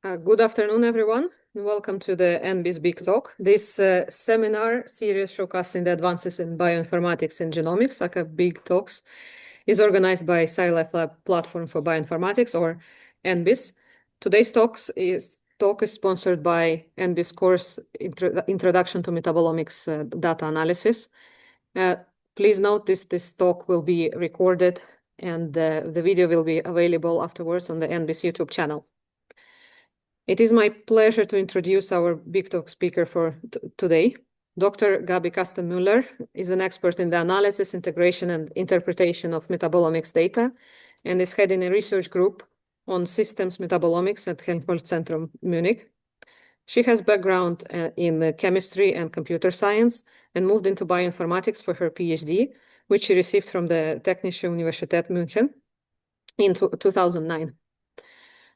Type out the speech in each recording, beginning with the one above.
Good afternoon, everyone. Welcome to the NB's Big Talk. This seminar series showcasing the advances in bioinformatics and genomics, aka Big Talks, is organized by SciLife Lab Platform for Bioinformatics, or NBIS. Today's talk is sponsored by NBIS course Introduction to Metabolomics Data Analysis. Please note this talk will be recorded and the video will be available afterwards on the NBIS YouTube channel. It is my pleasure to introduce our Big Talk speaker for today. Dr. Gabi Kastenmüller is an expert in the analysis, integration, and interpretation of metabolomics data, and is heading a research group on systems metabolomics at Helmholtz Centrum, Munich. She has background in chemistry and computer science and moved into bioinformatics for her PhD, which she received from the Technische Universität München in 2009.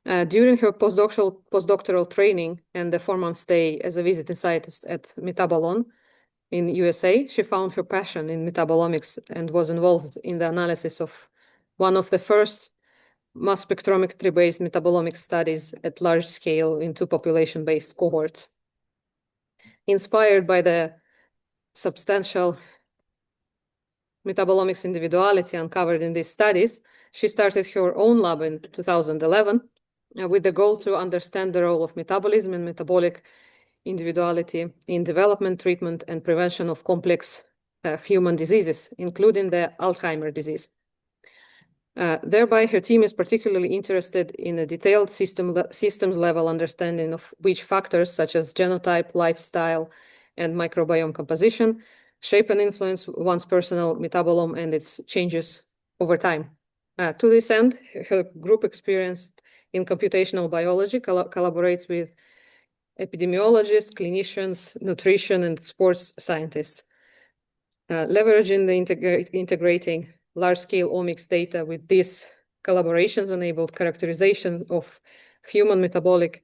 During her postdoctoral training and the 4-month stay as a visiting scientist at Metabolon in USA, she found her passion in metabolomics and was involved in the analysis of one of the first mass spectrometry-based metabolomics studies at large scale in 2 population-based cohorts. Inspired by the substantial metabolomics individuality uncovered in these studies, she started her own lab in 2011 with the goal to understand the role of metabolism and metabolic individuality in development, treatment, and prevention of complex human diseases, including the Alzheimer's disease. Thereby, her team is particularly interested in a detailed systems-level understanding of which factors, such as genotype, lifestyle, and microbiome composition, shape and influence one's personal metabolome and its changes over time. To this end, her group experienced in computational biology collaborates with epidemiologists, clinicians, nutrition, and sports scientists. Leveraging the integrating large-scale omics data with these collaborations enabled characterization of human metabolic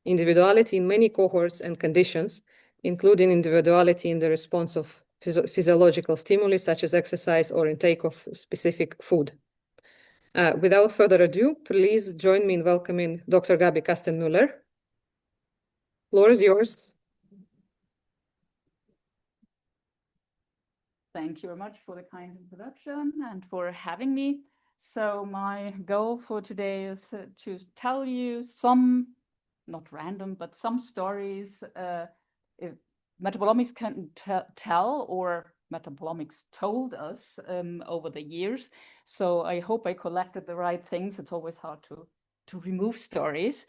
individuality in many cohorts and conditions, including individuality in the response of physiological stimuli such as exercise or intake of specific food. Without further ado, please join me in welcoming Dr. Gabi Kastenmüller. Floor is yours. Thank you very much for the kind introduction and for having me. So my goal for today is to tell you some, not random, but some stories metabolomics can tell or metabolomics told us over the years. So I hope I collected the right things. It's always hard to remove stories.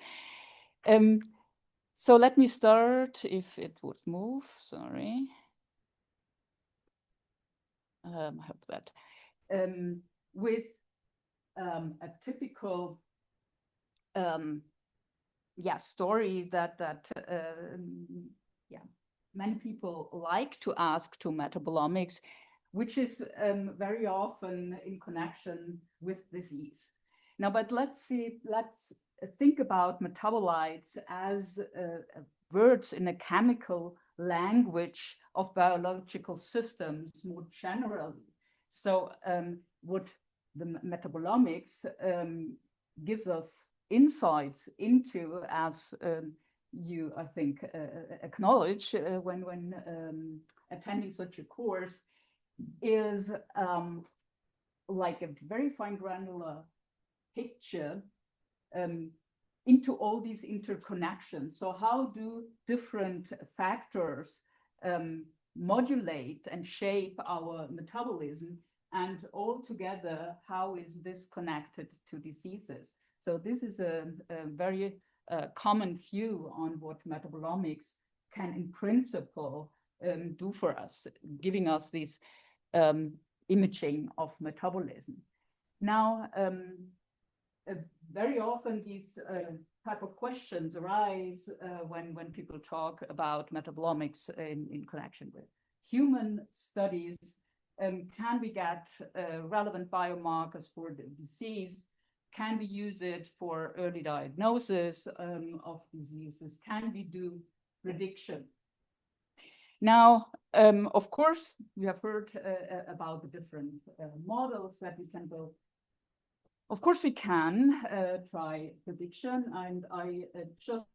So let me start, if it would move, sorry. I hope that. With a typical story that many people like to ask to metabolomics, which is very often in connection with disease. Now, but let's think about metabolites as words in a chemical language of biological systems more generally. So what the metabolomics gives us insights into, as you, I think, acknowledge when attending such a course, is like a very fine granular picture into all these interconnections. So how do different factors modulate and shape our metabolism, and altogether, how is this connected to diseases? So this is a very common view on what metabolomics can in principle do for us, giving us this imaging of metabolism. Now, very often these type of questions arise when people talk about metabolomics in connection with human studies. Can we get relevant biomarkers for the disease? Can we use it for early diagnosis of diseases? Can we do prediction? Now, of course, you have heard about the different models that we can build Of course, we can try prediction, and I just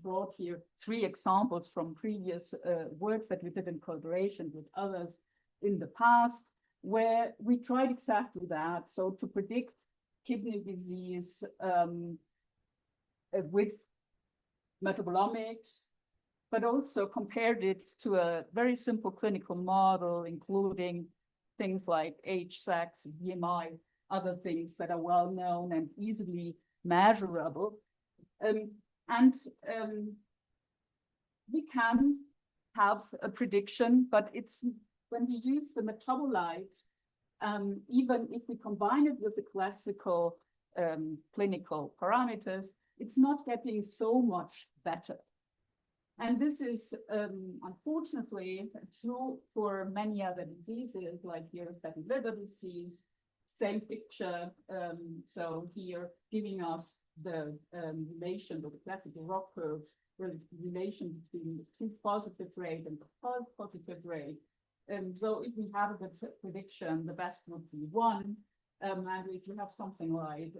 brought here 3 examples from previous work that we did in collaboration with others in the past, where we tried exactly that. So to predict kidney disease with metabolomics, but also compared it to a very simple clinical model, including things like age, sex, BMI, other things that are well known and easily measurable. We can have a prediction, but it's when we use the metabolites, even if we combine it with the classical clinical parameters, it's not getting so much better. And this is unfortunately true for many other diseases like here fatty liver disease, same picture. So here giving us the relation of the classical ROC curve, relation between the true positive rate and the false positive rate. So if we have a good prediction, the best would be 1. And if you have something like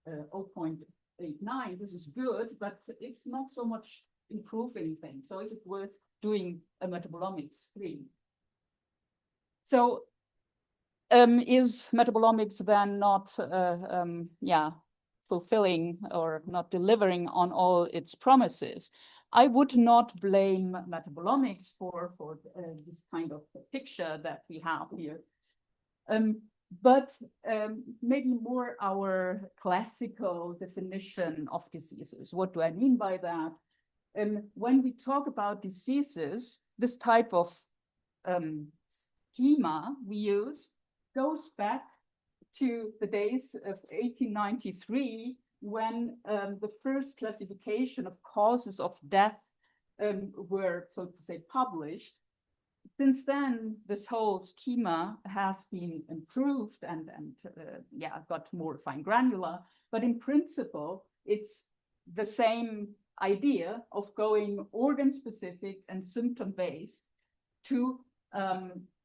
0.89, this is good, but it's not so much improve anything. So is it worth doing a metabolomics screen? So is metabolomics then not fulfilling or not delivering on all its promises? I would not blame metabolomics for this kind of picture that we have here. But maybe more our classical definition of diseases. What do I mean by that? When we talk about diseases, this type of schema we use goes back to the days of 1893, when the first classification of causes of death were, so to say, published. Since then, this whole schema has been improved and got more fine granular. But in principle, it's the same idea of going organ-specific and symptom-based to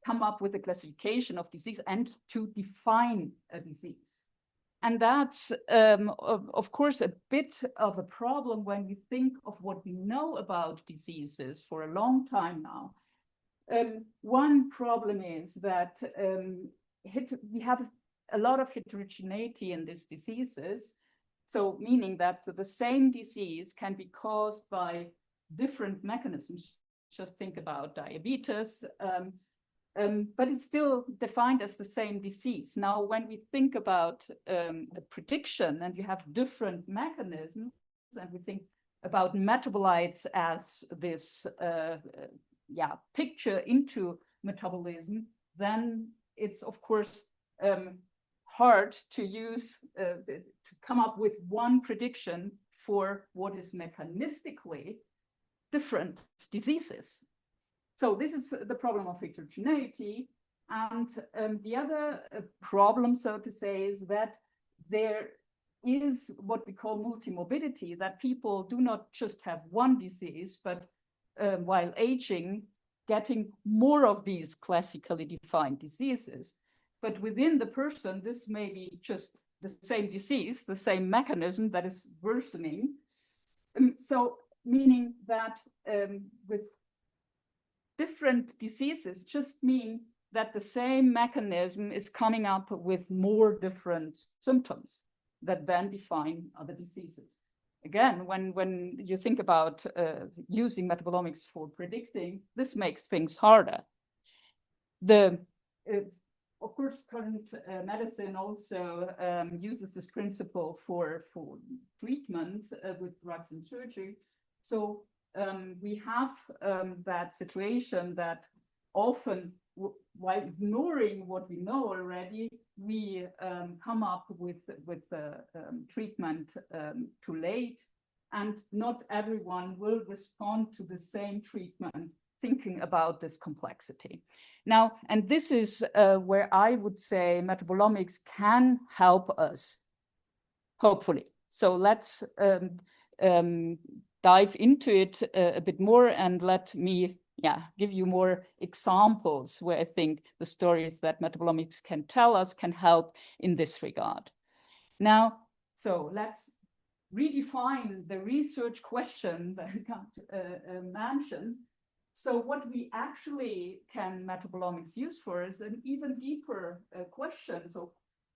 come up with a classification of disease and to define a disease. And that's, of course, a bit of a problem when we think of what we know about diseases for a long time now. One problem is that we have a lot of heterogeneity in these diseases. So meaning that the same disease can be caused by different mechanisms. Just think about diabetes, but it's still defined as the same disease. Now, when we think about a prediction and you have different mechanisms, and we think about metabolites as this picture into metabolism, then it's of course hard to use to come up with one prediction for what is mechanistically different diseases. So this is the problem of heterogeneity. And the other problem, so to say, is that there is what we call multimorbidity, that people do not just have one disease, but while aging, getting more of these classically defined diseases. But within the person, this may be just the same disease, the same mechanism that is worsening. So meaning that with different diseases just mean that the same mechanism is coming up with more different symptoms that then define other diseases. Again, when you think about using metabolomics for predicting, this makes things harder. Of course, current medicine also uses this principle for treatment with drugs and surgery. So we have that situation that often, while ignoring what we know already, we come up with treatment too late, and not everyone will respond to the same treatment, thinking about this complexity. Now, and this is where I would say metabolomics can help us, hopefully. So let's dive into it a bit more, and let me give you more examples where I think the stories that metabolomics can tell us can help in this regard. Now, so let's redefine the research question that got mentioned. So what we actually can metabolomics use for is an even deeper question. So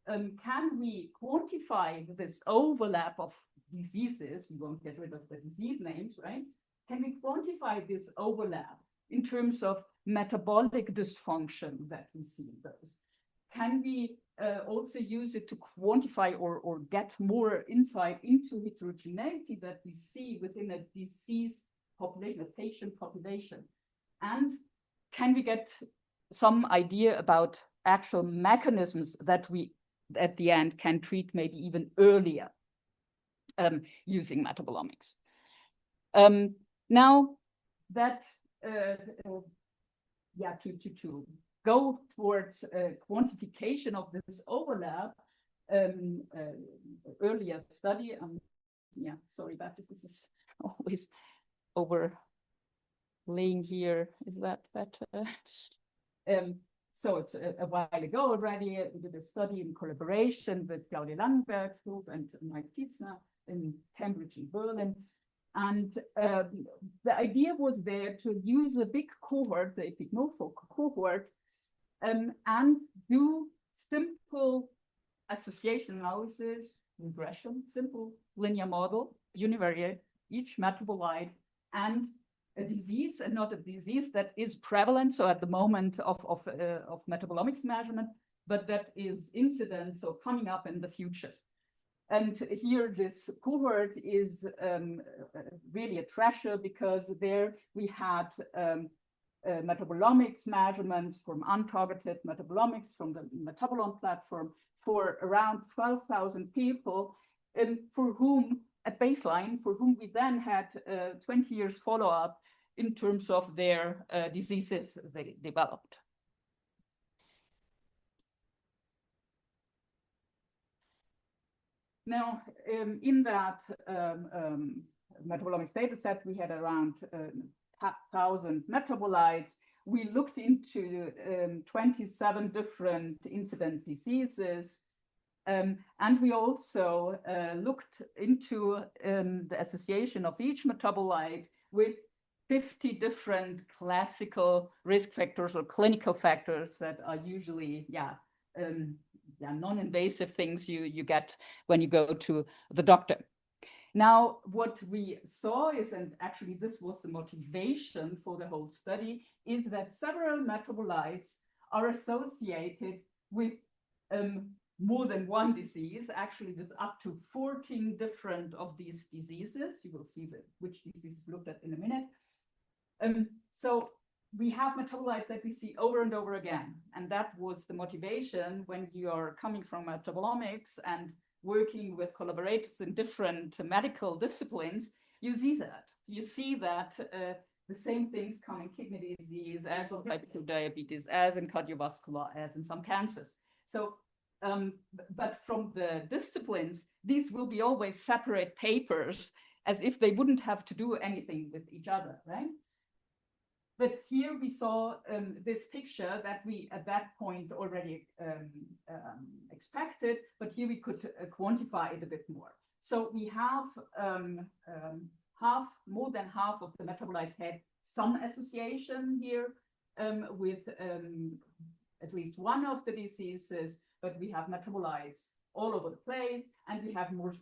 can we quantify this overlap of diseases? We won't get rid of the disease names, right? Can we quantify this overlap in terms of metabolic dysfunction that we see in those? Can we also use it to quantify or get more insight into heterogeneity that we see within a disease population, a patient population? And can we get some idea about actual mechanisms that we, at the end, can treat maybe even earlier using metabolomics? Now that, yeah, to go towards quantification of this overlap, earlier study, yeah, sorry about it, this is always overlaying here, is that better? So it's a while ago already, we did a study in collaboration with Claudia Langenberg's group and Mike Pietzner in Cambridge and Berlin. And the idea was there to use a big cohort, the epignophil cohort, and do simple association analysis, regression, simple linear model, univariate, each metabolite, and a disease, and not a disease that is prevalent, so at the moment of metabolomics measurement, but that is incident, so coming up in the future. And here this cohort is really a treasure, because there we had metabolomics measurements from untargeted metabolomics from the Metabolon platform for around 12,000 people, and for whom, at baseline, for whom we then had 20 years follow-up in terms of their diseases they developed. Now, in that metabolomics data set, we had around 1,000 metabolites. We looked into 27 different incident diseases. And we also looked into the association of each metabolite with 50 different classical risk factors or clinical factors that are usually, non-invasive things you get when you go to the doctor. Now, what we saw is, and actually this was the motivation for the whole study, is that several metabolites are associated with more than one disease, actually with up to 14 different of these diseases. You will see which diseases looked at in a minute. So we have metabolites that we see over and over again. And that was the motivation when you are coming from metabolomics and working with collaborators in different medical disciplines. You see that. You see that the same things come in kidney disease, as in type 2 diabetes, as in cardiovascular, as in some cancers. So, but from the disciplines, these will be always separate papers, as if they wouldn't have to do anything with each other, right? But here we saw this picture that we at that point already expected, but here we could quantify it a bit more. So we have more than half of the metabolites had some association here with at least one of the diseases, but we have metabolites all over the place, and we have more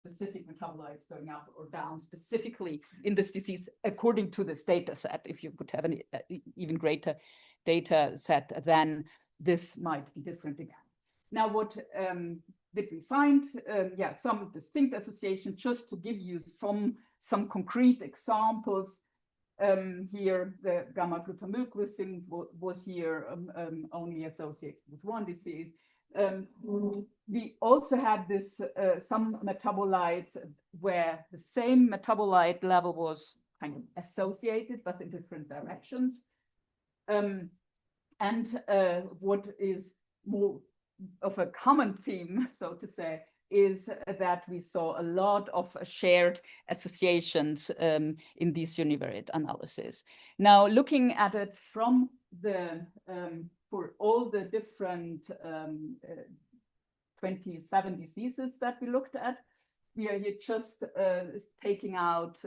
specific metabolites going up or down specifically in this disease according to this data set. If you could have an even greater data set, then this might be different again. Now, what did we find? Some distinct association, just to give you some concrete examples. Here, the gamma-glutamylglycine was here only associated with one disease. We also had this some metabolites where the same metabolite level was kind of associated, but in different directions. What is more of a common theme, so to say, is that we saw a lot of shared associations in these univariate analysis. Now, looking at it from the for all the different 27 diseases that we looked at. We are here just taking out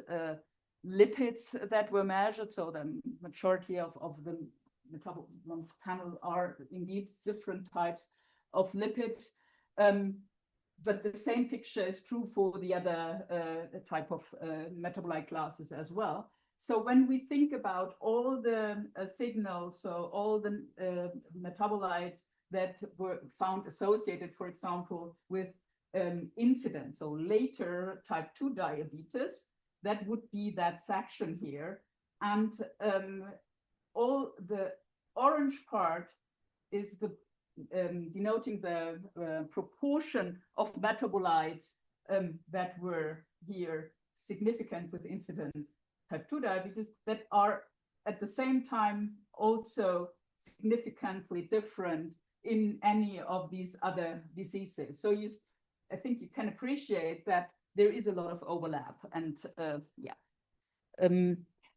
lipids that were measured. So the majority of the metabolome panel are indeed different types of lipids. But the same picture is true for the other type of metabolite classes as well. So when we think about all the signals, so all the metabolites that were found associated, for example, with incidence, so later type 2 diabetes, that would be that section here. And all the orange part is the denoting the proportion of metabolites that were here significant with incident type 2 diabetes that are at the same time also significantly different in any of these other diseases. So I think you can appreciate that there is a lot of overlap. And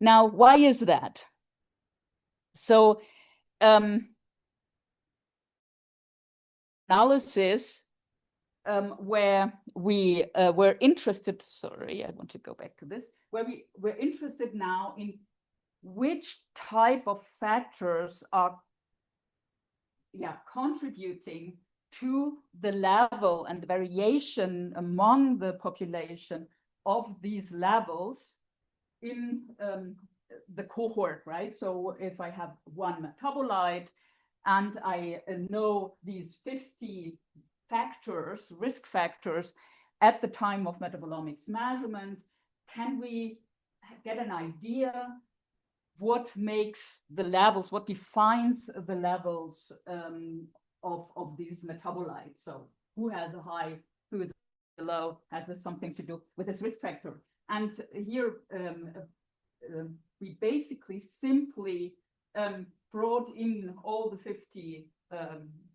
now, why is that? So analysis where we were interested, sorry, I want to go back to this, where we were interested now in which type of factors are contributing to the level and the variation among the population of these levels in the cohort, right? So if I have one metabolite and I know these 50 factors, risk factors, at the time of metabolomics measurement, can we get an idea what makes the levels, what defines the levels of these metabolites? So who has a high, who is low? Has this something to do with this risk factor? And here we basically simply brought in all the 50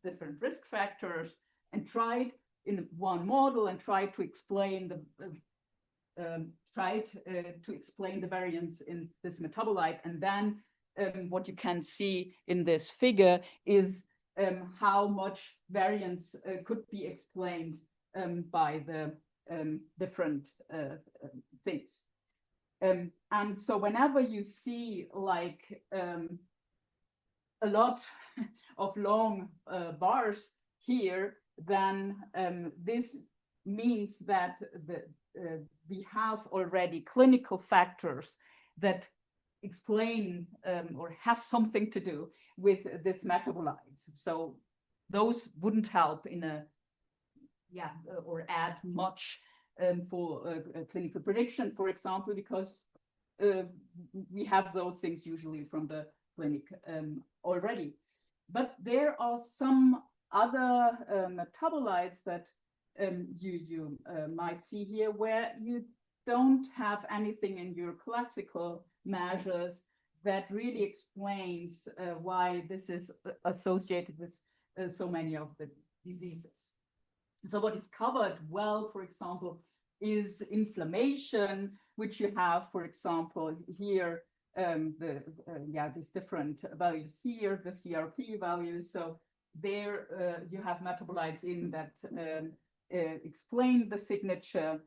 different risk factors and tried in one model and tried to explain the variance in this metabolite. And then what you can see in this figure is how much variance could be explained by the different things. And so whenever you see like a lot of long bars here, then this means that we have already clinical factors that explain or have something to do with this metabolite. So those wouldn't help in or add much for clinical prediction, for example, because we have those things usually from the clinic already. But there are some other metabolites that you might see here where you don't have anything in your classical measures that really explains why this is associated with so many of the diseases. So what is covered well, for example, is inflammation, which you have, for example, here, these different values here, the CRP values. So there you have metabolites in that explain the signature.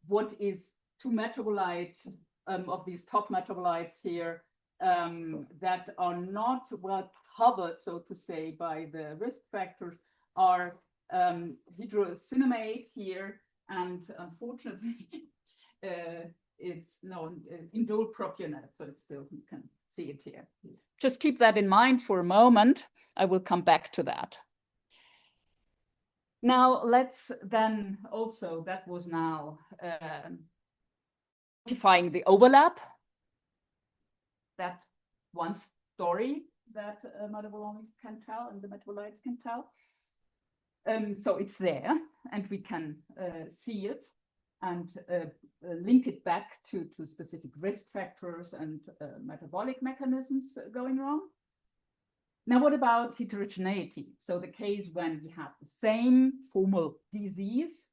What is two metabolites of these top metabolites here that are not well covered, so to say, by the risk factors are hydrocinamate here, and unfortunately it's known indole propionate, so it's still, you can see it here. Just keep that in mind for a moment. I will come back to that. Now let's then also, that was now quantifying the overlap. That one story that metabolomics can tell and the metabolites can tell. So it's there, and we can see it and link it back to specific risk factors and metabolic mechanisms going wrong. Now, what about heterogeneity? So the case when we have the same formal disease,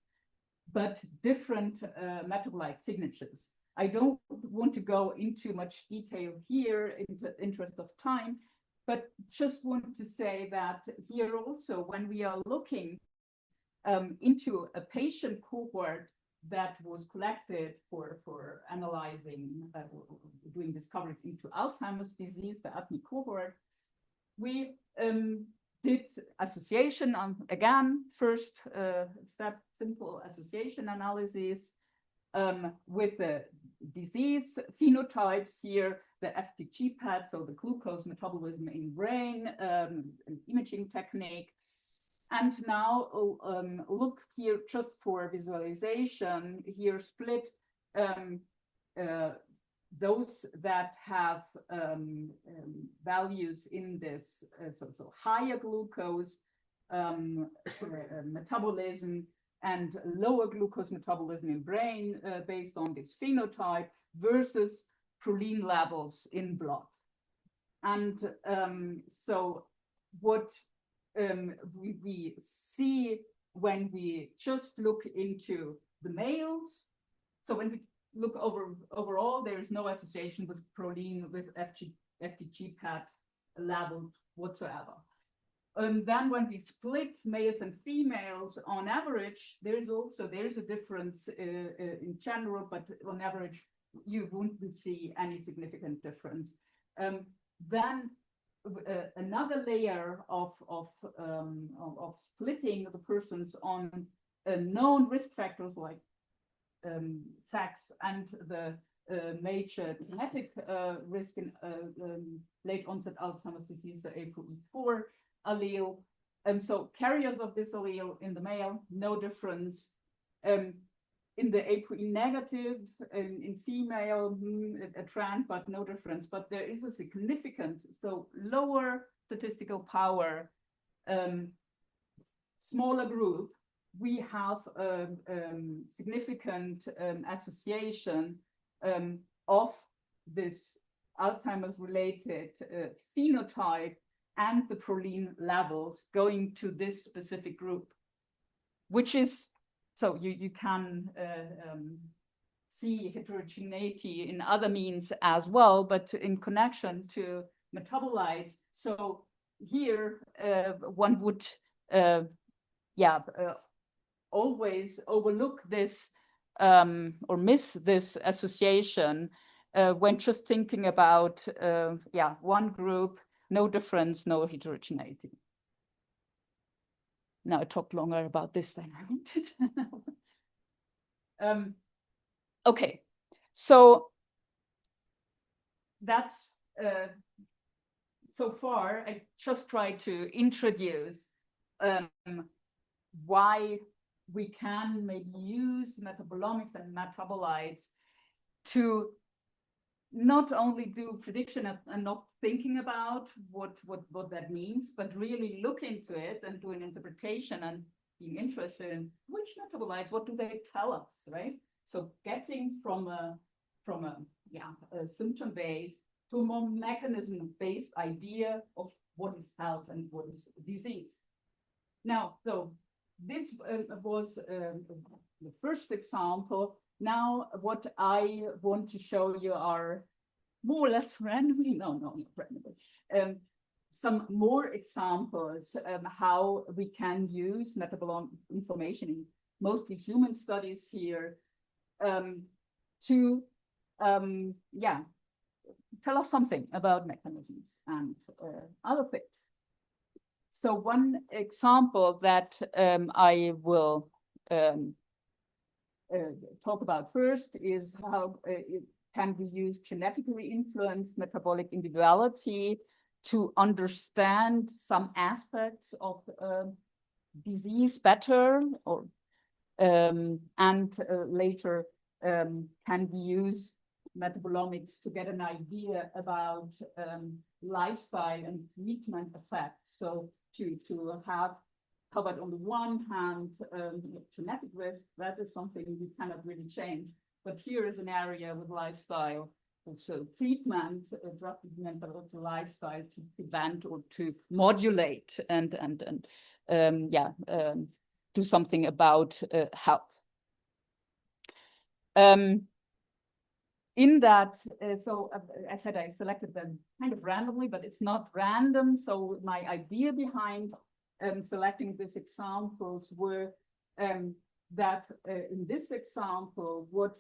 but different metabolite signatures. I don't want to go into much detail here in the interest of time, But just want to say that here also, when we are looking into a patient cohort that was collected for analyzing, doing discoveries into Alzheimer's disease, the ADNI cohort, we did association on, again, first step, simple association analysis with the disease phenotypes here, the FDG PET, so the glucose metabolism in brain, an imaging technique. And now look here just for visualization, here split those that have values in this, so higher glucose metabolism and lower glucose metabolism in brain based on this phenotype versus proline levels in blood. And so what we see when we just look into the males, so when we look overall, there is no association with proline, with FDG PET level whatsoever. Then when we split males and females on average, there's a difference in general, but on average, you wouldn't see any significant difference. Then another layer of splitting the persons on known risk factors like sex and the major genetic risk in late onset Alzheimer's disease, the ApoE4 allele. So carriers of this allele in the male, no difference. In the ApoE negative, in female, a trend, but no difference. But there is a significant, so lower statistical power, smaller group, we have a significant association of this Alzheimer's related phenotype and the proline levels going to this specific group, which is, so you can see heterogeneity in other means as well, but in connection to metabolites. So here one would, always overlook this or miss this association when just thinking about, one group, no difference, no heterogeneity. Now I talked longer about this than I wanted. Okay, so that's so far. I just tried to introduce why we can maybe use metabolomics and metabolites to not only do prediction and not thinking about what that means, but really look into it and do an interpretation and being interested in which metabolites, what do they tell us, right? So getting from a symptom-based to a more mechanism-based idea of what is health and what is disease. Now, so this was the first example. Now, what I want to show you are more or less randomly, not randomly, some more examples how we can use metabolomic information in mostly human studies here to, tell us something about mechanisms and other things. So one example that I will talk about first is how can we use genetically influenced metabolic individuality to understand some aspects of disease better, or and later can we use metabolomics to get an idea about lifestyle and treatment effects. So to have covered on the one hand genetic risk, that is something we cannot really change. But here is an area with lifestyle, also treatment, drug treatment, but also lifestyle to prevent or to modulate and do something about health. in that, I said I selected them kind of randomly, but it's not random. So my idea behind selecting these examples were that in this example, what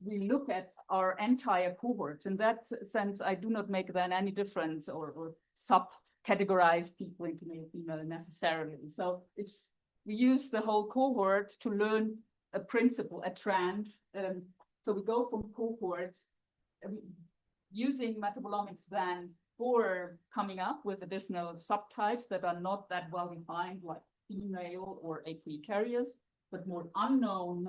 we look at our entire cohorts. In that sense, I do not make then any difference or sub-categorize people into male, female necessarily. So it's we use the whole cohort to learn a principle, a trend. So we go from cohorts using metabolomics then for coming up with additional subtypes that are not that well defined, like female or APE carriers, but more unknown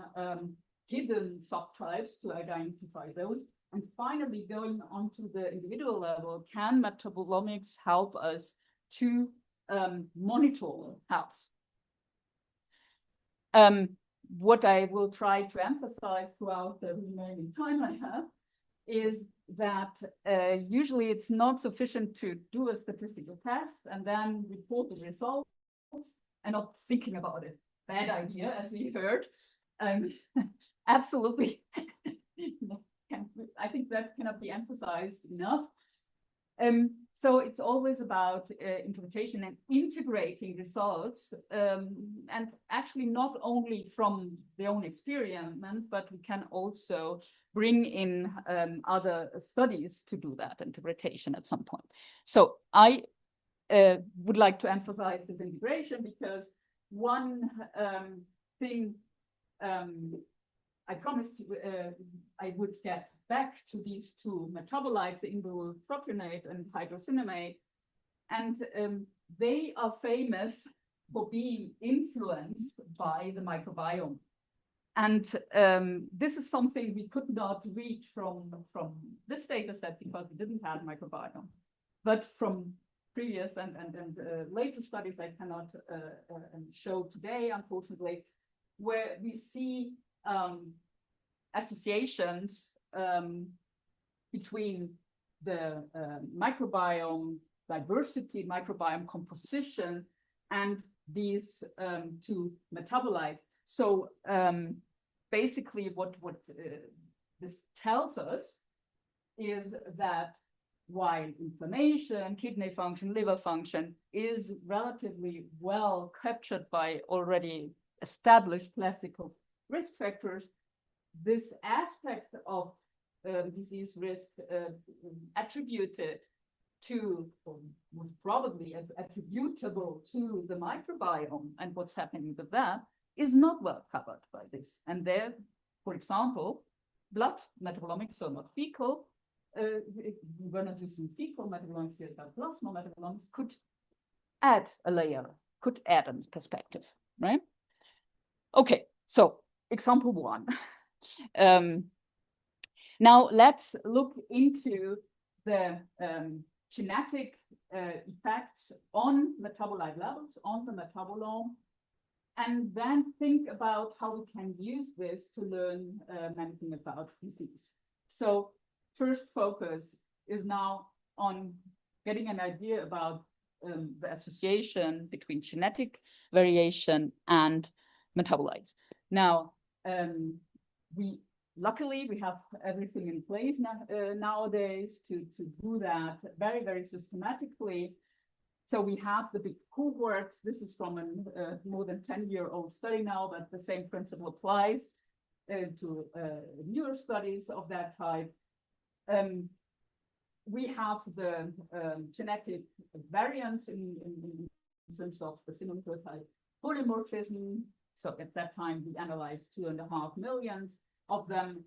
hidden subtypes to identify those. And finally, going on to the individual level, can metabolomics help us to monitor health? What I will try to emphasize throughout the remaining time I have is that usually it's not sufficient to do a statistical test and then report the results and not thinking about it. Bad idea, as we heard. Absolutely. I think that cannot be emphasized enough. So it's always about interpretation and integrating results, and actually not only from the own experiment, but we can also bring in other studies to do that interpretation at some point. So I would like to emphasize this integration because one thing I promised I would get back to these two metabolites, indole propionate and hydrocinamate, and they are famous for being influenced by the microbiome. And this is something we could not reach from this data set because we didn't have microbiome, but from previous and later studies I cannot show today, unfortunately, where we see associations between the microbiome diversity, microbiome composition, and these two metabolites. So basically what this tells us is that while inflammation, kidney function, liver function is relatively well captured by already established classical risk factors, this aspect of disease risk attributed to, or most probably attributable to the microbiome and what's happening with that is not well covered by this. And there, for example, blood metabolomics, so not fecal, we're not using fecal metabolomics here, but plasma metabolomics could add a layer, could add a perspective, right? Okay, so example one. Now let's look into the genetic effects on metabolite levels, on the metabolome, and then think about how we can use this to learn anything about disease. So first focus is now on getting an idea about the association between genetic variation and metabolites. Now, luckily we have everything in place nowadays to do that very, very systematically. So we have the big cohorts. This is from a more than 10-year-old study now, but the same principle applies to newer studies of that type. We have the genetic variants in terms of the single nucleotide polymorphism. So at that time, we analyzed 2.5 million of them.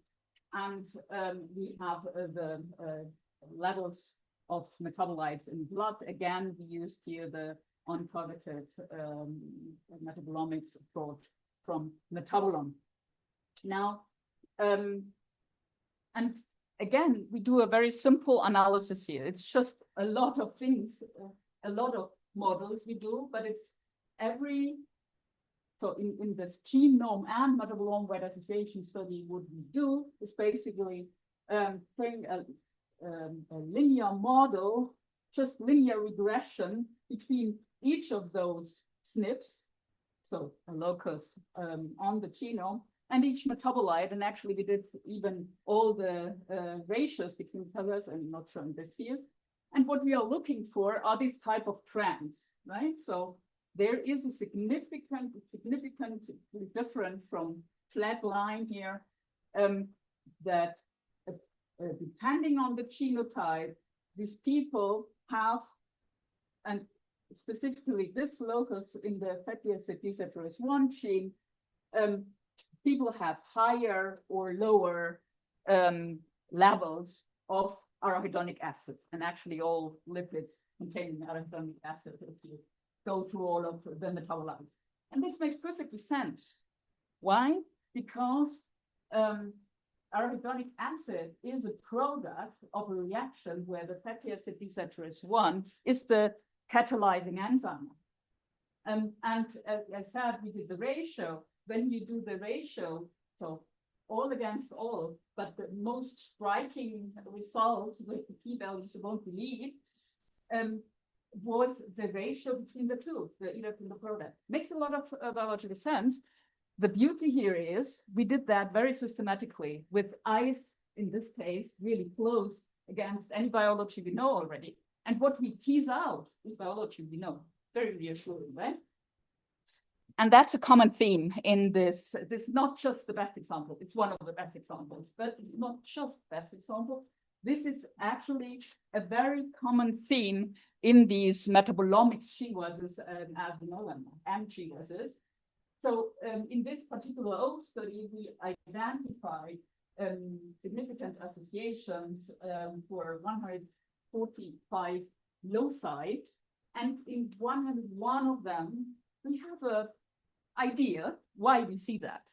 And we have the levels of metabolites in blood. Again, we used here the untargeted metabolomics approach from Metabolome. Now, and again, we do a very simple analysis here. It's just a lot of things, a lot of models we do, but it's every, so in this genome and metabolome-wide association study, what we do is basically bring a linear model, just linear regression between each of those SNPs, so a locus on the genome, and each metabolite, and actually we did even all the ratios between colors. I'm not showing this here. And what we are looking for are these type of trends, right? So there is a significantly different from flat line here, that depending on the genotype, these people have, and specifically this locus in the fatty acid desaturase-1 gene, people have higher or lower levels of arachidonic acid, and actually all lipids containing arachidonic acid if you go through all of the metabolites. And this makes perfectly sense. Why? Because arachidonic acid is a product of a reaction where the fatty acid desaturase-1 is the catalyzing enzyme. And as I said, we did the ratio. When you do the ratio, so all against all, but the most striking result with the p-values you won't believe, was the ratio between the two, the EDAP and the product. Makes a lot of biological sense. The beauty here is we did that very systematically with eyes, in this case, really close against any biology we know already. And what we tease out is biology we know. Very reassuring, right? And that's a common theme in this. This is not just the best example. It's one of the best examples, but it's not just best example. This is actually a very common theme in these metabolomics GWASs, as we know them, MGWASs. So in this particular old study, we identified significant associations for 145 loci, and in 101 of them, we have an idea why we see that.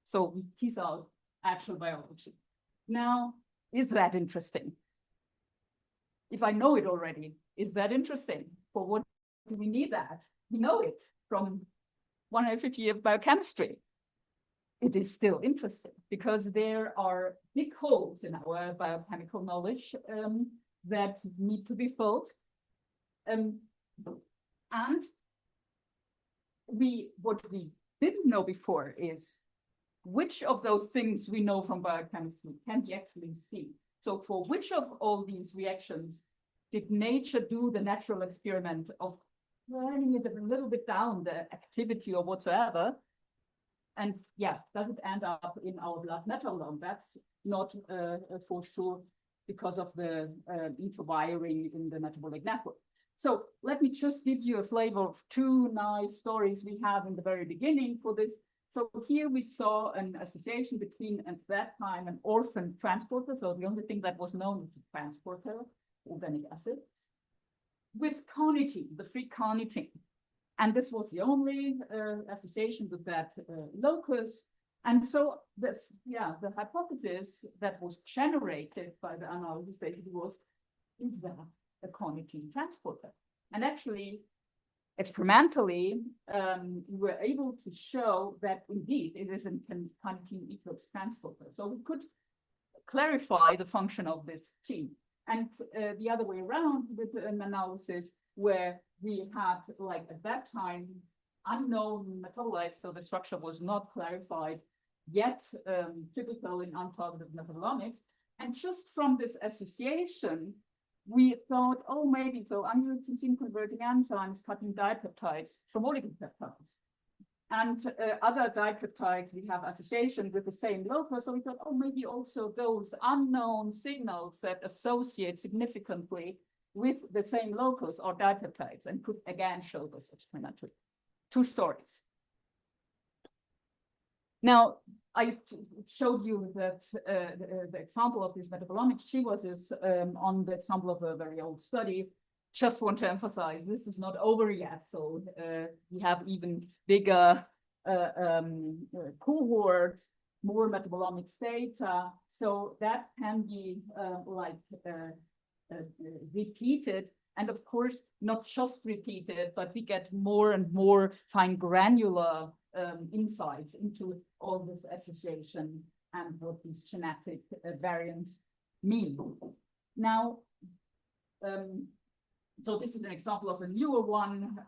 So we tease out actual biology. Now, is that interesting? If I know it already, is that interesting? For what do we need that? We know it from 150 years of biochemistry. It is still interesting because there are big holes in our biochemical knowledge that need to be filled. And what we didn't know before is which of those things we know from biochemistry can we actually see. So for which of all these reactions did nature do the natural experiment of turning it a little bit down, the activity or whatsoever? And yeah, does it end up in our blood metabolome? That's not for sure because of the interwiring in the metabolic network. So let me just give you a flavor of two nice stories we have in the very beginning for this. So here we saw an association between, at that time, an orphan transporter. So the only thing that was known was a transporter, organic acid, with carnitine, the free carnitine. And this was the only association with that locus. And so this, the hypothesis that was generated by the analysis basically was, is that a carnitine transporter? And actually, experimentally, we were able to show that indeed it is a carnitine efflux transporter. So we could clarify the function of this gene. And the other way around with an analysis where we had, like at that time, unknown metabolites, so the structure was not clarified yet, typical in untargeted metabolomics. And just from this association, we thought, oh, maybe so angiotensin converting enzymes cutting dipeptides from oligopeptides. And other dipeptides, we have association with the same locus. So we thought, oh, maybe also those unknown signals that associate significantly with the same locus are dipeptides, and could again show this experimentally. Two stories. Now, I showed you that the example of this metabolomic GWAS on the example of a very old study. Just want to emphasize, this is not over yet. So we have even bigger cohorts, more metabolomics data. So that can be repeated. And of course, not just repeated, but we get more and more fine granular insights into all this association and what these genetic variants mean. Now, so this is an example of a newer one.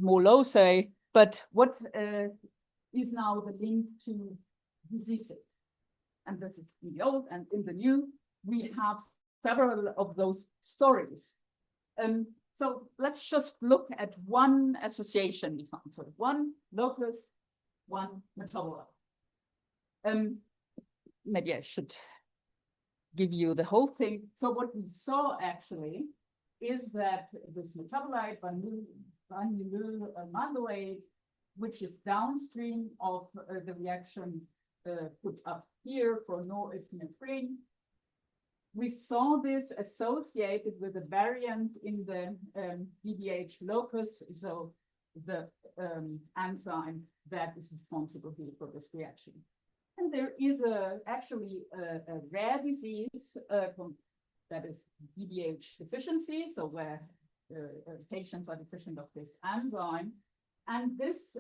More loci, But what is now the link to diseases? And this is in the old and in the new. We have several of those stories. So let's just look at one association we found. So one locus, one metabolite. Maybe I should give you the whole thing. So what we saw actually is that this metabolite, vanillylmalate, which is downstream of the reaction put up here for norepinephrine, we saw this associated with a variant in the BBH locus, so the enzyme that is responsible here for this reaction. And there is actually a rare disease that is BBH deficiency, so where patients are deficient of this enzyme. And this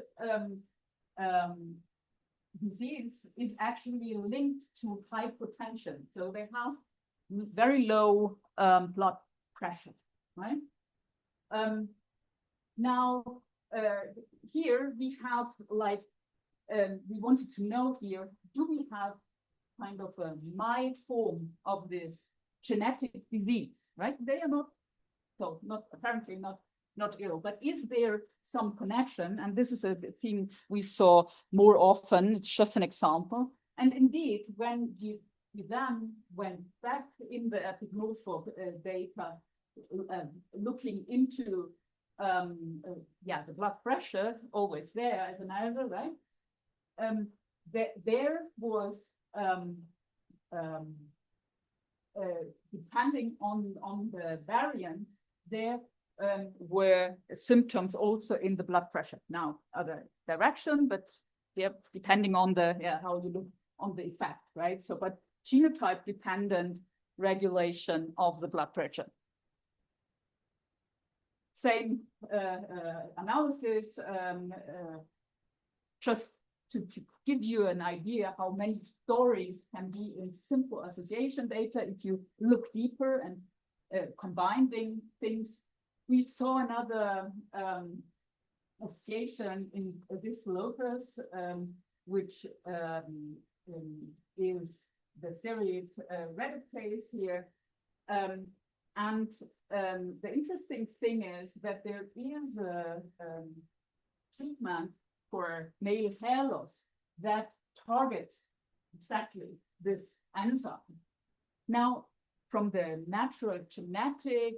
disease is actually linked to hypotension. So they have very low blood pressure, right? Now, here we have like, we wanted to know here, do we have kind of a mild form of this genetic disease, right? They are not, so not apparently not ill, but is there some connection? And this is a thing we saw more often. It's just an example. And indeed, when you then went back in the epignosphere data, looking into the blood pressure, always there as an error, right? There was depending on the variant, there were symptoms also in the blood pressure. Now, other direction, but yeah, depending on the how you look on the effect, right? So, but genotype dependent regulation of the blood pressure. Same analysis, just to give you an idea how many stories can be in simple association data. If you look deeper and combine things, we saw another association in this locus, which is the steroid reductase here. And the interesting thing is that there is a treatment for male hair loss that targets exactly this enzyme. Now, from the natural genetic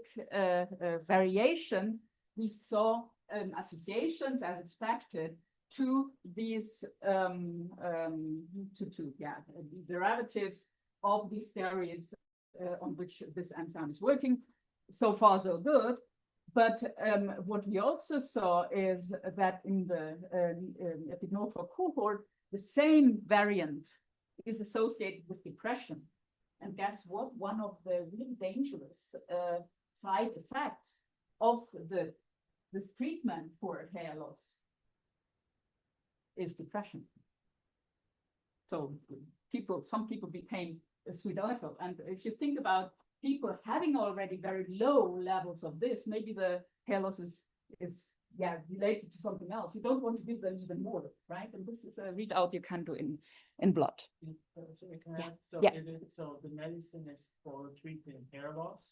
variation, we saw associations as expected to these derivatives of these steroids on which this enzyme is working. So far, so good. But what we also saw is that in the epignosphere cohort, the same variant is associated with depression. And guess what? One of the really dangerous side effects of the treatment for hair loss is depression. So some people became suicidal. And if you think about people having already very low levels of this, maybe the hair loss is related to something else. You don't want to give them even more, right? And this is a readout you can do in blood. So the medicine is for treating hair loss,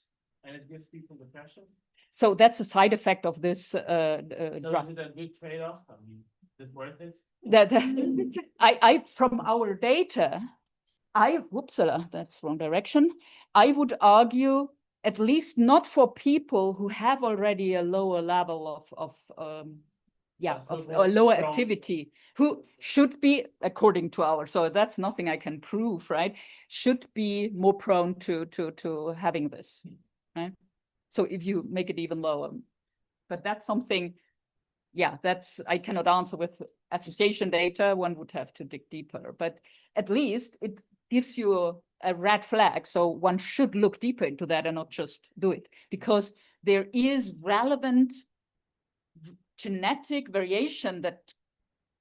and it gives people depression. So that's a side effect of this So drug. is it a good trade-off? I mean, is it worth it? I from our data, that's wrong direction. I would argue, at least not for people who have already a lower level of lower activity, who should be, according to our, so that's nothing I can prove, right? Should be more prone to having this, right? So if you make it even lower, but that's something, that's, I cannot answer with association data. One would have to dig deeper, but at least it gives you a red flag. So one should look deeper into that and not just do it, because there is relevant genetic variation that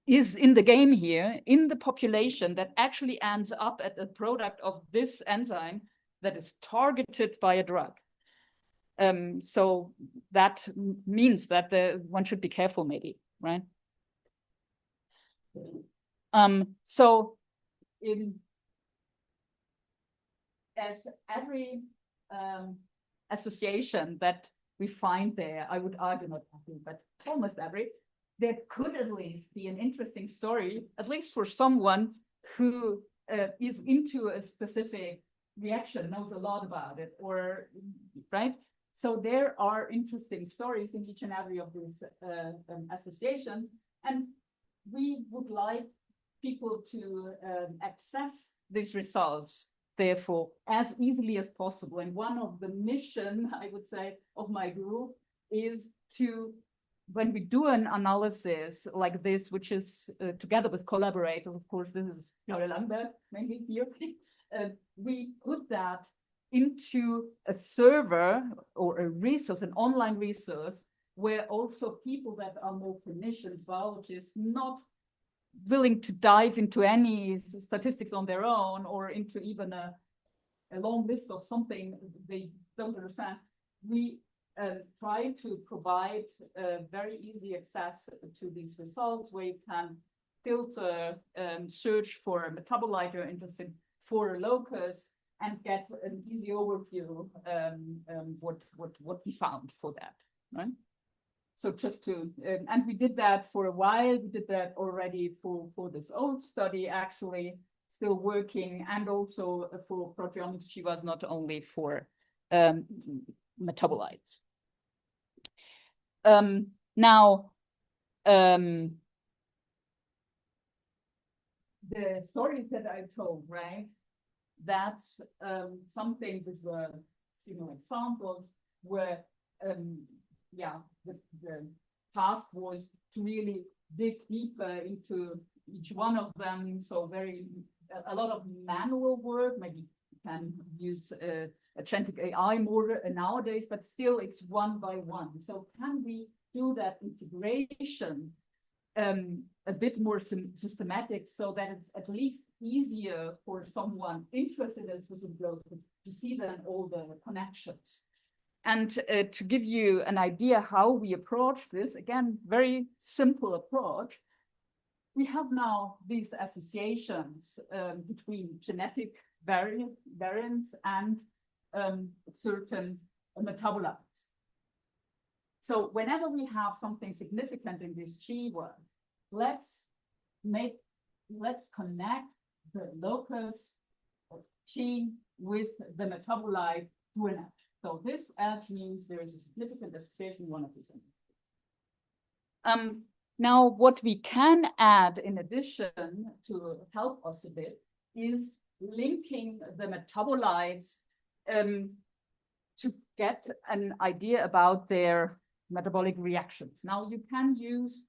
is in the game here in the population that actually ends up at a product of this enzyme that is targeted by a drug. So that means that one should be careful, maybe, right? So as every association that we find there, I would argue not every, but almost every, there could at least be an interesting story, at least for someone who is into a specific reaction, knows a lot about it, or right. So there are interesting stories in each and every of these associations, and we would like people to access these results, therefore, as easily as possible. And one of the mission, I would say, of my group is to, when we do an analysis like this, which is together with collaborators, of course, this is Claudia Langberg, maybe here, we put that into a server or a resource, an online resource, where also people that are more clinicians, biologists, not willing to dive into any statistics on their own or into even a long list of something they don't understand, we try to provide very easy access to these results, where you can filter, search for a metabolite you're interested in, for a locus, and get an easy overview what we found for that, right? So just to, and we did that for a while. We did that already for this old study, actually, still working, and also for proteomics. She was not only for metabolites. Now, the stories that I told, right? That's something with the similar examples where, yeah, the task was to really dig deeper into each one of them. So a lot of manual work. Maybe you can use agentic AI more nowadays, but still it's one by one. So can we do that integration a bit more systematic, so that it's at least easier for someone interested in whistleblowers to see then all the connections? And to give you an idea how we approach this, again, very simple approach. We have now these associations between genetic variants and certain metabolites. So whenever we have something significant in this G1, let's connect the locus or gene with the metabolite through an edge. So this edge means there is a significant association, one of these. Now, what we can add in addition to help us a bit is linking the metabolites to get an idea about their metabolic reactions. Now, you can use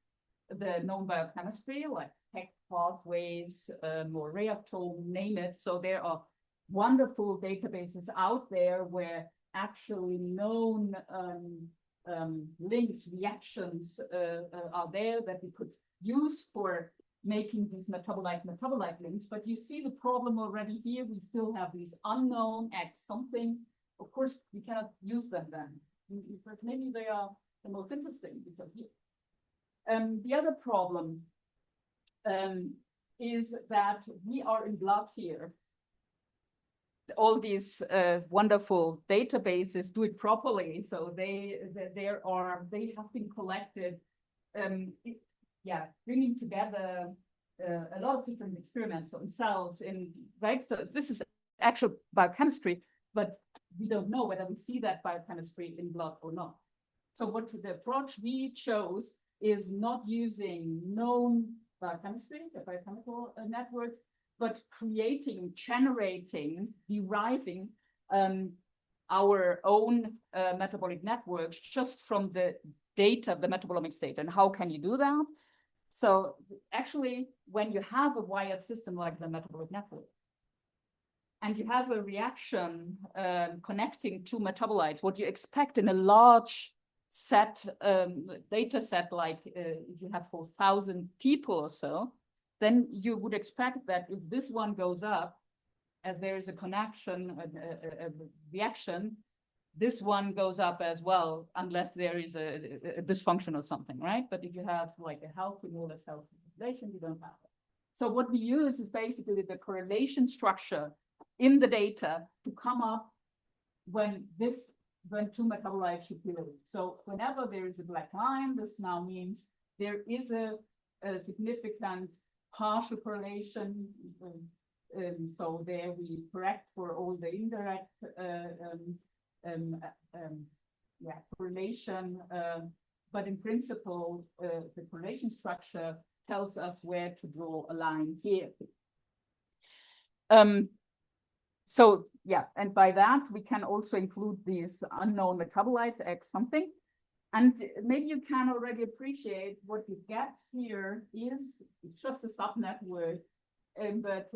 the known biochemistry, like PEG pathways, or reactome, name it. So there are wonderful databases out there where actually known links, reactions are there that we could use for making these metabolite links. But you see the problem already here. We still have these unknown X something. Of course, we cannot use them then. But maybe they are the most interesting because here. The other problem is that we are in blood here. All these wonderful databases do it properly, so they have been collected, bringing together a lot of different experiments on cells right. So this is actual biochemistry, but we don't know whether we see that biochemistry in blood or not. So what the approach we chose is not using known biochemistry, the biochemical networks, but creating, generating, deriving our own metabolic networks just from the data, the metabolomics data. And how can you do that? So actually, when you have a wired system like the metabolic network, and you have a reaction connecting two metabolites, what you expect in a large set, data set, like if you have 4,000 people or so, then you would expect that if this one goes up, as there is a connection, a reaction, this one goes up as well, unless there is a dysfunction or something, right? But if you have like a healthy, more or less healthy population, you don't have that. So what we use is basically the correlation structure in the data to come up when two metabolites should be linked. So whenever there is a black line, this now means there is a significant partial correlation. So there we correct for all the indirect correlation. But in principle, the correlation structure tells us where to draw a line here. So yeah, and by that we can also include these unknown metabolites, X something. And maybe you can already appreciate what you get here is just a subnetwork, but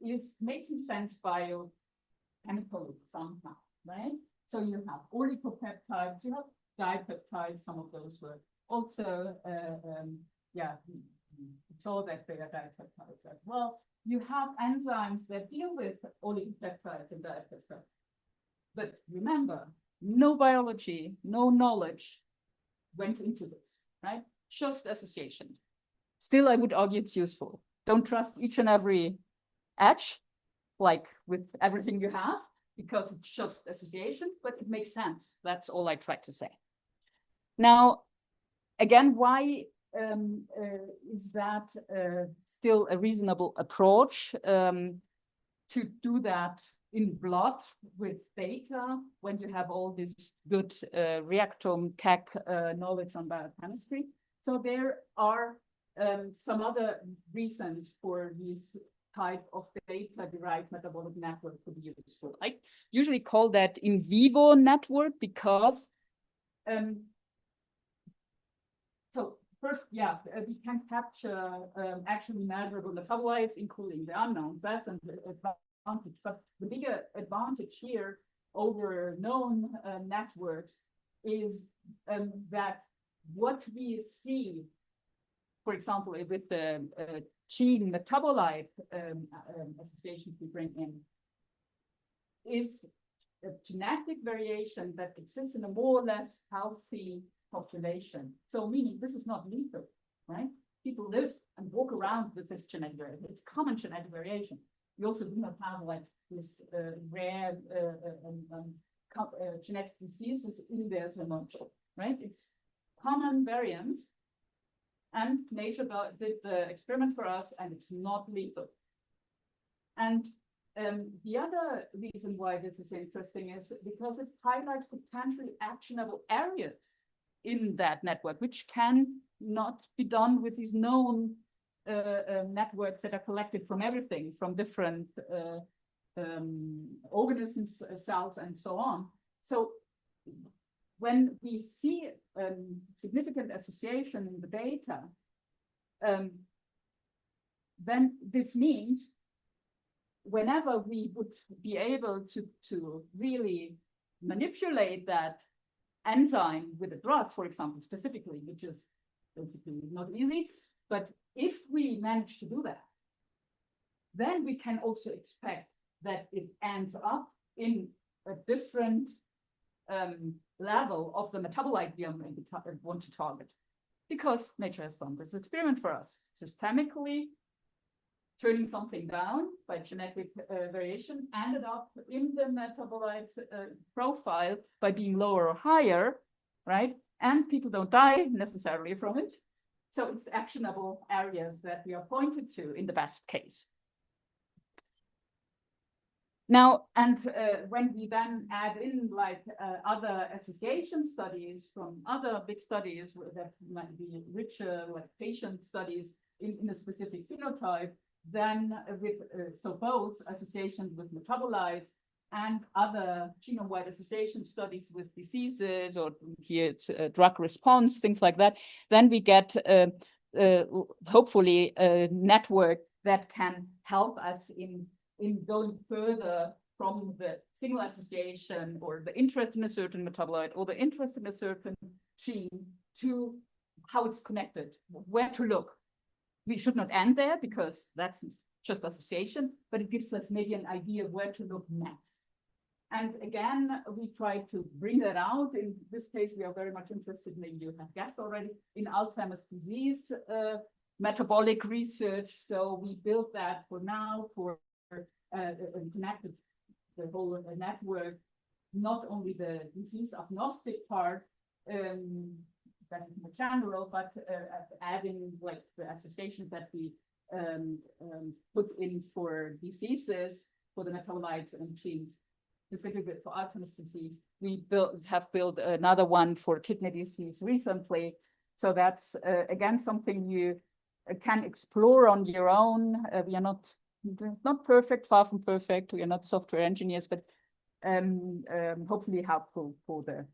is making sense biochemically somehow, right? So you have oligopeptides, you have dipeptides, some of those were also, it's all that they are dipeptides as well. You have enzymes that deal with oligopeptides and dipeptides. But remember, no biology, no knowledge went into this, right? Just association. Still, I would argue it's useful. Don't trust each and every edge, like with everything you have, because it's just association, but it makes sense. That's all I tried to say. Now, again, why is that still a reasonable approach to do that in blood with data when you have all this good reactome CAC knowledge on biochemistry? So there are some other reasons for this type of data-derived metabolic network to be useful. I usually call that in vivo network because so first, yeah, we can capture actually measurable metabolites, including the unknown. That's an advantage. But the bigger advantage here over known networks is that what we see, for example, with the gene metabolite associations we bring in, is a genetic variation that exists in a more or less healthy population. So meaning this is not lethal, right? People live and walk around with this genetic variation. It's common genetic variation. We also do not have like this rare genetic diseases in there so much, right? It's common variants, and nature did the experiment for us, and it's not lethal. And the other reason why this is interesting is because it highlights potentially actionable areas in that network, which can not be done with these known networks that are collected from everything, from different organisms, cells, and so on. So when we see significant association in the data, then this means whenever we would be able to really manipulate that enzyme with a drug, for example, specifically, which is basically not easy, but if we manage to do that, then we can also expect that it ends up in a different level of the metabolite we want to target, because nature has done this experiment for us, systemically turning something down by genetic variation, ended up in the metabolite profile by being lower or higher, right? And people don't die necessarily from it. So it's actionable areas that we are pointed to in the best case. Now, and when we then add in like other association studies from other big studies that might be richer, like patient studies in a specific phenotype, then with so both associations with metabolites and other genome-wide association studies with diseases, or here it's drug response, things like that, then we get hopefully a network that can help us in going further from the single association or the interest in a certain metabolite or the interest in a certain gene to how it's connected, where to look. We should not end there because that's just association, but it gives us maybe an idea of where to look next. And again, we try to bring that out. In this case, we are very much interested, maybe you have guessed already, in Alzheimer's disease metabolic research. So we built that for now for connected the whole network, not only the disease agnostic part, that is more general, but adding like the associations that we put in for diseases, for the metabolites and genes, specifically for Alzheimer's disease. We have built another one for kidney disease recently. So that's again something you can explore on your own. We are not perfect, far from perfect. We are not software engineers, but hopefully helpful for the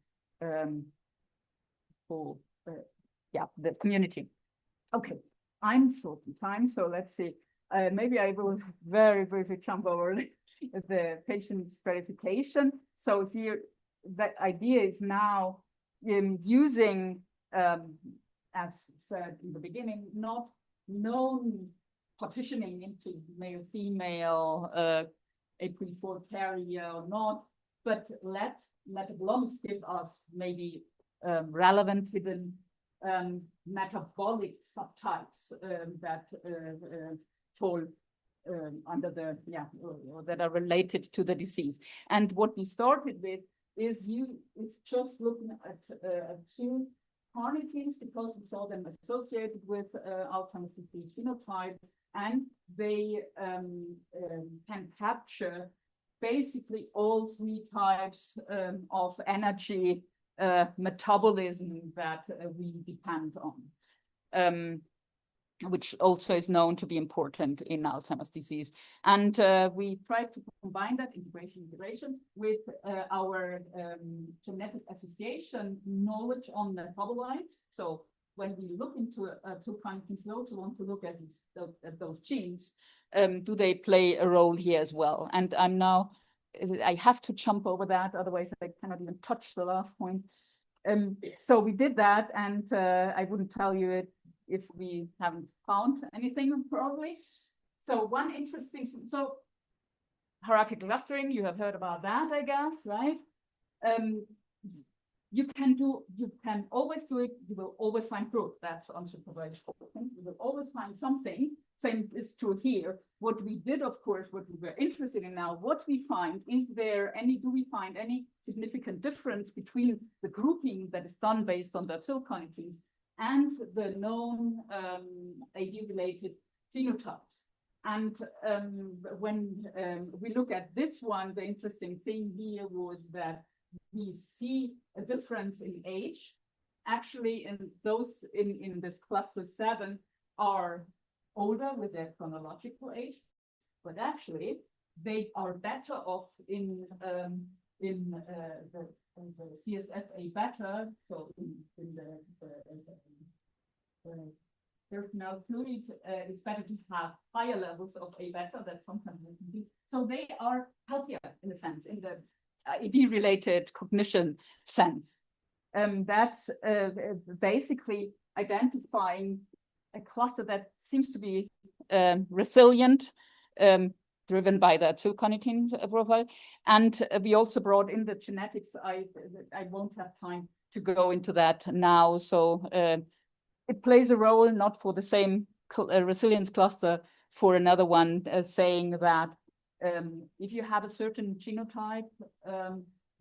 the community. Okay, I'm short in time, so let's see. Maybe I will very briefly jump over the patient stratification. So here, the idea is now in using, as said in the beginning, not known partitioning into male, female, APOE4 carrier or not, but let metabolomics give us maybe relevant hidden metabolic subtypes that fall under the or that are related to the disease. And what we started with is just looking at two carnitines because we saw them associated with Alzheimer's disease phenotype, and they can capture basically all three types of energy metabolism that we depend on, which also is known to be important in Alzheimer's disease. And we tried to combine that integration with our genetic association knowledge on metabolites. So when we look into two carnitines, we also want to look at those genes. Do they play a role here as well? And I have to jump over that, otherwise I cannot even touch the last point. So we did that, and I wouldn't tell you it if we haven't found anything, probably. So one interesting, so hierarchical clustering, you have heard about that, I guess, right? You can always do it. You will always find proof. That's unsupervised. You will always find something. Same is true here. What we did, of course, what we were interested in now, what we find, do we find any significant difference between the grouping that is done based on the carnitines and the known AD-related phenotypes? And when we look at this one, the interesting thing here was that we see a difference in age. Actually, in those in this cluster 7 are older with their chronological age, but actually they are better off in the CSF-A beta, so in the peripheral fluid, it's better to have higher levels of A beta that sometimes we can do. So they are healthier in a sense, in the AD-related cognition sense. That's basically identifying a cluster that seems to be resilient, driven by the carnitine profile. And we also brought in the genetics. I won't have time to go into that now. So it plays a role, not for the same resilience cluster, for another one, saying that if you have a certain genotype,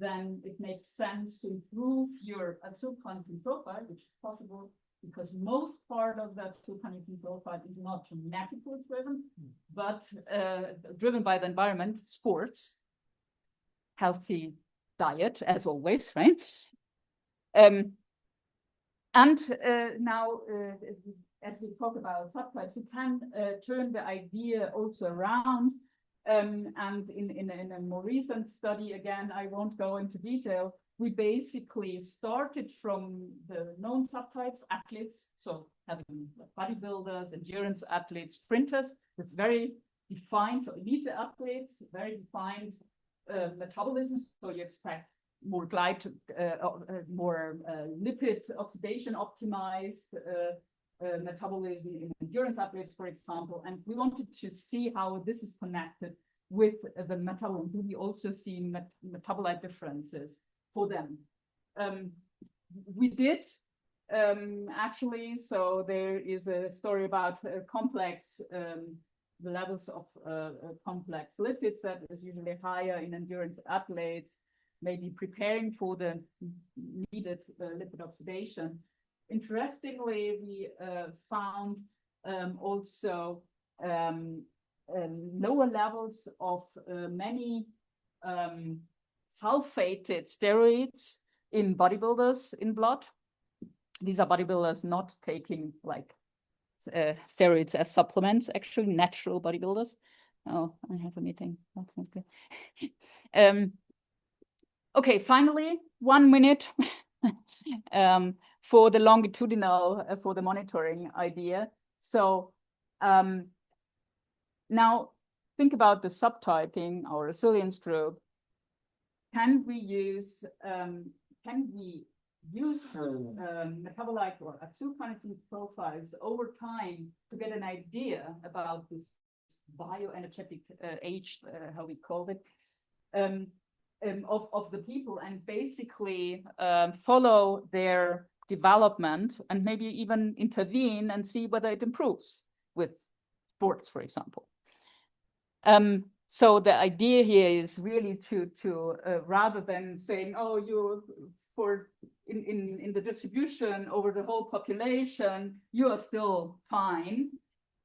then it makes sense to improve your carnitine profile, which is possible because most part of that carnitine profile is not genetically driven, but driven by the environment, sports, healthy diet, as always, right? And now, as we talk about subtypes, you can turn the idea also around. And in a more recent study, again, I won't go into detail, we basically started from the known subtypes, athletes, so having bodybuilders, endurance athletes, sprinters, with very defined, so elite athletes, very defined metabolisms, so you expect more more lipid oxidation optimized metabolism in endurance athletes, for example. And we wanted to see how this is connected with the metabolism. Do we also see metabolite differences for them? We did actually. So there is a story about complex, the levels of complex lipids that is usually higher in endurance athletes, maybe preparing for the needed lipid oxidation. Interestingly, we found also lower levels of many sulfated steroids in bodybuilders in blood. These are bodybuilders not taking like steroids as supplements, actually natural bodybuilders. Oh, I have a meeting. That's not good. Okay, finally, 1 minute for the longitudinal, for the monitoring idea. So now think about the subtyping or resilience group. Can we use metabolite or absorption profiles over time to get an idea about this bioenergetic age, how we call it, of the people, and basically follow their development and maybe even intervene and see whether it improves with sports, for example. So the idea here is really to rather than saying, oh, you in the distribution over the whole population, you are still fine,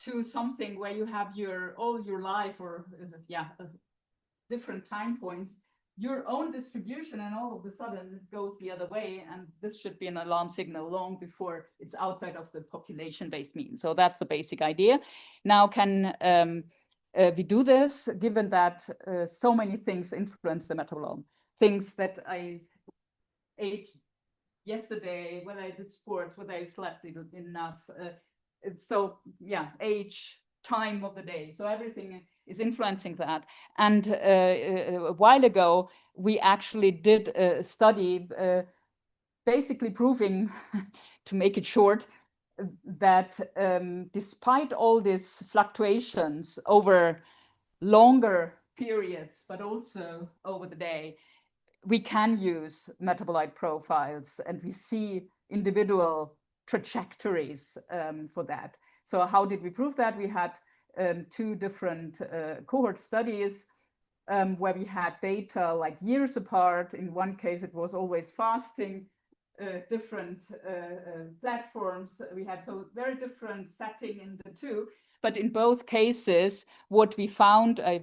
to something where you have all your life or different time points, your own distribution, and all of a sudden it goes the other way, and this should be an alarm signal long before it's outside of the population-based mean. So that's the basic idea. Now, can we do this given that so many things influence the metabolome? Things that I ate yesterday, whether I did sports, whether I slept enough. So yeah, age, time of the day. So everything is influencing that. And a while ago, we actually did a study basically proving, to make it short, that despite all these fluctuations over longer periods, but also over the day, we can use metabolite profiles, and we see individual trajectories for that. So how did we prove that? We had 2 different cohort studies where we had data like years apart. In one case, it was always fasting, different platforms. We had so very different setting in the 2. But in both cases, what we found, I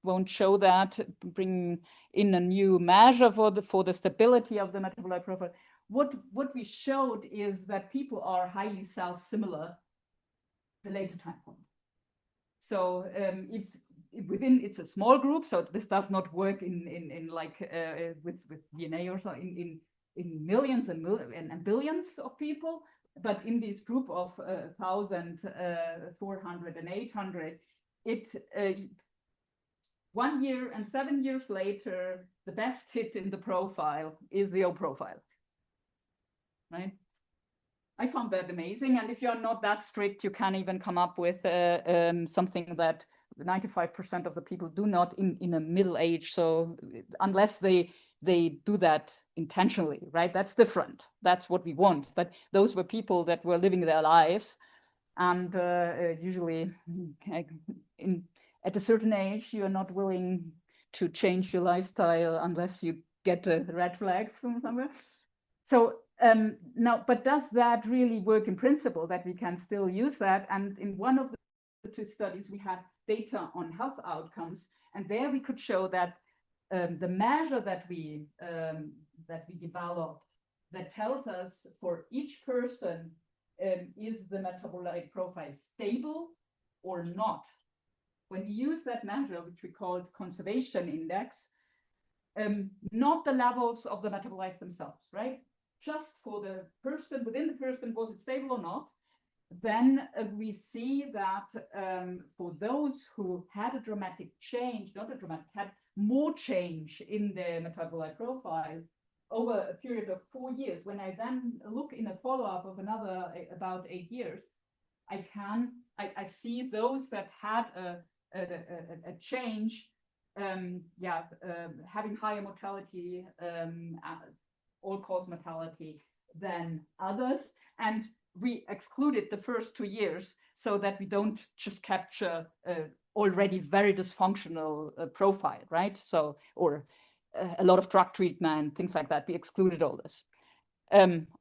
won't show that, bring in a new measure for the stability of the metabolite profile. What we showed is that people are highly self-similar the later time point. So if within, it's a small group, so this does not work in like with DNA or so in millions and billions of people. But in this group of 1,400 and 800, it 1 year and 7 years later, the best hit in the profile is the O profile, right? I found that amazing. And if you're not that strict, you can even come up with something that 95% of the people do not in a middle age. So unless they do that intentionally, right? That's different. That's what we want. But those were people that were living their lives. And usually at a certain age, you're not willing to change your lifestyle unless you get a red flag from somewhere. So now, but does that really work in principle, that we can still use that? And in one of the 2 studies, we had data on health outcomes. And there we could show that the measure that we developed that tells us for each person, is the metabolite profile stable or not? When we use that measure, which we called conservation index, not the levels of the metabolites themselves, right? Just for the person, within the person, was it stable or not? Then we see that for those who had a dramatic change, had more change in their metabolite profile over a period of 4 years. When I then look in a follow-up of another about 8 years, I see those that had a change, having higher mortality, all-cause mortality, than others. And we excluded the first 2 years so that we don't just capture already very dysfunctional profile, right? So, or a lot of drug treatment, things like that. We excluded all this.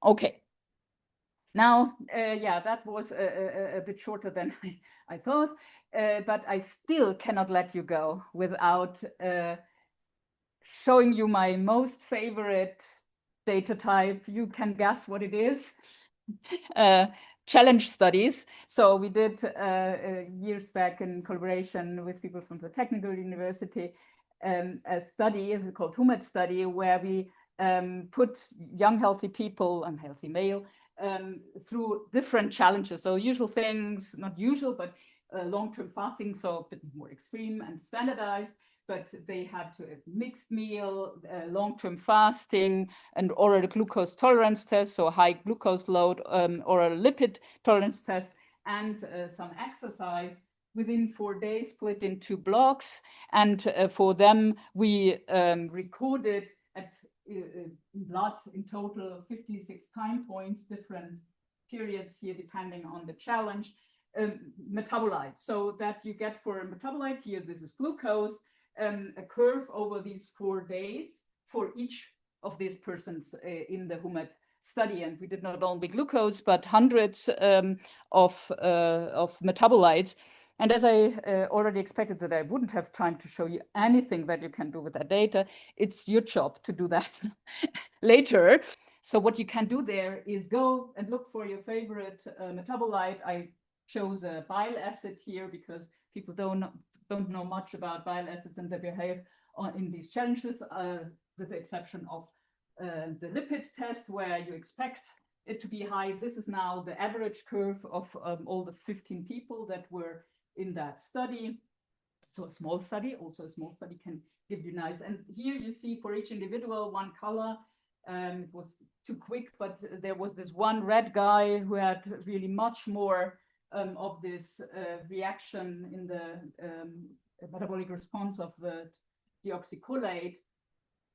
Okay. Now, yeah, that was a bit shorter than I thought, but I still cannot let you go without showing you my most favorite data type. You can guess what it is. Challenge studies. So we did years back in collaboration with people from the Technical University, a study called HUMET study, where we put young healthy people and healthy male through different challenges. So usual things, not usual, but long-term fasting, so a bit more extreme and standardized, but they had to have mixed meal, long-term fasting, and oral glucose tolerance test, so high glucose load, oral lipid tolerance test, and some exercise within 4 days, split into blocks. And for them, we recorded at blood in total 56 time points, different periods here depending on the challenge, metabolites. So that you get for metabolites here, this is glucose, a curve over these 4 days for each of these persons in the HUMET study. And we did not only glucose, but hundreds of metabolites. And as I already expected that I wouldn't have time to show you anything that you can do with that data, it's your job to do that later. So what you can do there is go and look for your favorite metabolite. I chose a bile acid here because people don't know much about bile acids and their behavior in these challenges, with the exception of the lipid test where you expect it to be high. This is now the average curve of all the 15 people that were in that study. So a small study, also a small study can give you nice. And here you see for each individual one color. It was too quick, but there was this one red guy who had really much more of this reaction in the metabolic response of the deoxycholate.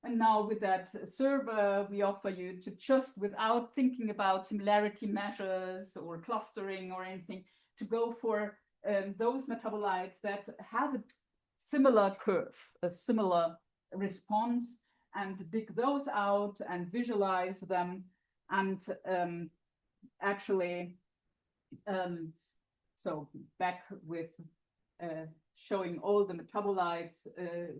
And now with that server, we offer you to just, without thinking about similarity measures or clustering or anything, to go for those metabolites that have a similar curve, a similar response, and dig those out and visualize them. And actually, so back with showing all the metabolites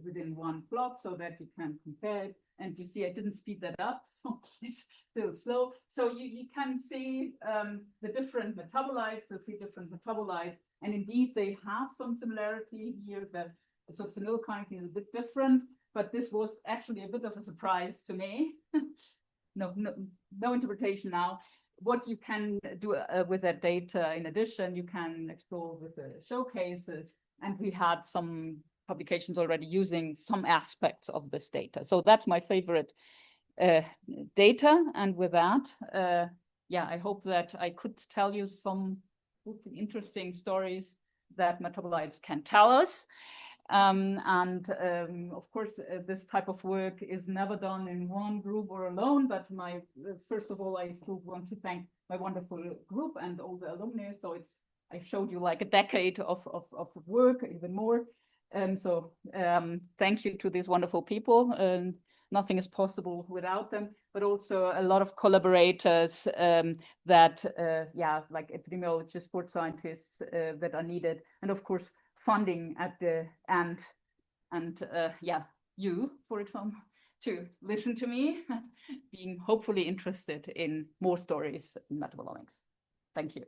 within one plot so that you can compare it. And you see, I didn't speed that up, so it's still slow. So you can see the different metabolites, the 3 different metabolites, and indeed they have some similarity here. The succinylcarnitine is a bit different, but this was actually a bit of a surprise to me. No interpretation now. What you can do with that data, in addition, you can explore with the showcases, and we had some publications already using some aspects of this data. So that's my favorite data. And with that, yeah, I hope that I could tell you some interesting stories that metabolites can tell us. Of course, this type of work is never done in one group or alone, but first of all, I still want to thank my wonderful group and all the alumni. So I showed you like a decade of work, even more. So thank you to these wonderful people. Nothing is possible without them, but also a lot of collaborators that, yeah, like epidemiologists, sports scientists that are needed. And of course, funding at the end. And yeah, you, for example, to listen to me, being hopefully interested in more stories in metabolomics. Thank you.